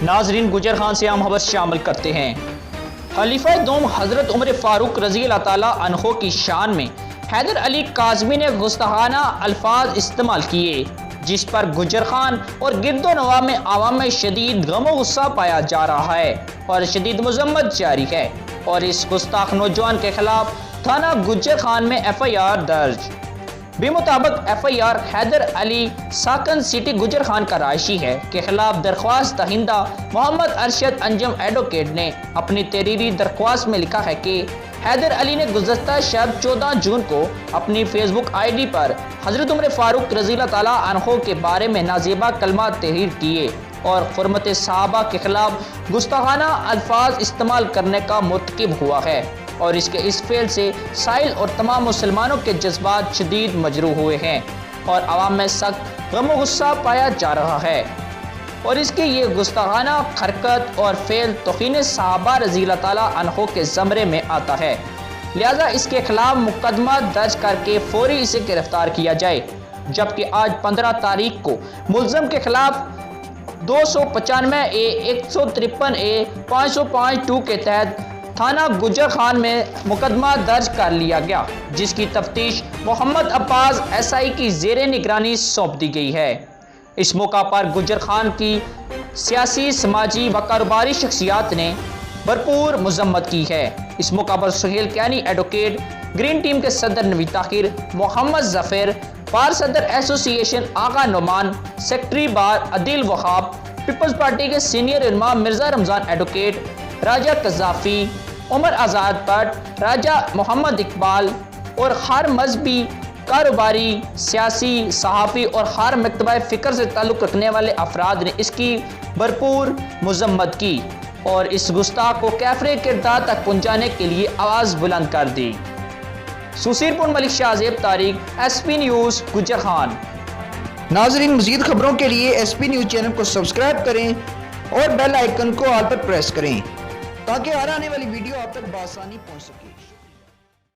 ناظرین، گجر خان سے ہم خبر شامل کرتے ہیں۔ خلیفہ دوم حضرت عمر فاروق رضی اللہ تعالیٰ عنہ کی شان میں حیدر علی کاظمی نے گستاخانہ الفاظ استعمال کیے، جس پر گجر خان اور گرد و نواح میں عوام میں شدید غم و غصہ پایا جا رہا ہے اور شدید مذمت جاری ہے، اور اس گستاخ نوجوان کے خلاف تھانہ گجر خان میں FIR درج۔ بمطابق FIR حیدر علی ساکن سٹی گجر خان کا رہائشی ہے کے خلاف درخواست دہندہ محمد ارشد انجم ایڈوکیٹ نے اپنی تحریری درخواست میں لکھا ہے کہ حیدر علی نے گزشتہ شب 14 جون کو اپنی فیس بک ID پر حضرت عمر فاروق رضی اللہ تعالیٰ عنہ کے بارے میں نازیبا کلمات تحریر کیے اور حرمت صحابہ کے خلاف گستاخانہ الفاظ استعمال کرنے کا مرتکب ہوا ہے، اور اس کے اس فعل سے سائل اور تمام مسلمانوں کے جذبات شدید مجروح ہوئے ہیں اور عوام میں سخت غم و غصہ پایا جا رہا ہے، اور اس کی یہ گستاخانہ حرکت اور فعل توہین صحابہ رضی اللہ تعالیٰ عنہ کے زمرے میں آتا ہے، لہذا اس کے خلاف مقدمہ درج کر کے فوری اسے گرفتار کیا جائے، جبکہ آج 15 تاریخ کو ملزم کے خلاف 295A 153A 505(2) کے تحت تھانہ گجر خان میں مقدمہ درج کر لیا گیا، جس کی تفتیش محمد عباس SI کی زیر نگرانی سونپ دی گئی ہے۔ اس موقع پر گجر خان کی سیاسی، سماجی و کاروباری شخصیات نے بھرپور مذمت کی ہے۔ اس موقع پر Sohail Kiani advocate, green team کے صدر نوید طاہر، محمد ظفر، بار صدر association Agha Nauman, secretary bar Adeel Wahab, Peoples Party کے سینئر علماء مرزا رمضان ایڈوکیٹ، راجہ قذافی، عمر آزاد بٹ، راجہ محمد اقبال اور ہر مذہبی، کاروباری، سیاسی، صحافی اور ہر مکتبہ فکر سے تعلق رکھنے والے افراد نے اس کی بھرپور مذمت کی اور اس گستاخ کو کیفر کردار تک پہنچانے کے لیے آواز بلند کر دی۔ سوسیر پور ملک شاہ زیب طارق، SP نیوز گجر خان۔ ناظرین، مزید خبروں کے لیے SP نیوز چینل کو سبسکرائب کریں اور بیل آئیکن کو آل پر پریس کریں تاکہ ہر آنے والی ویڈیو آپ تک بآسانی پہنچ سکے۔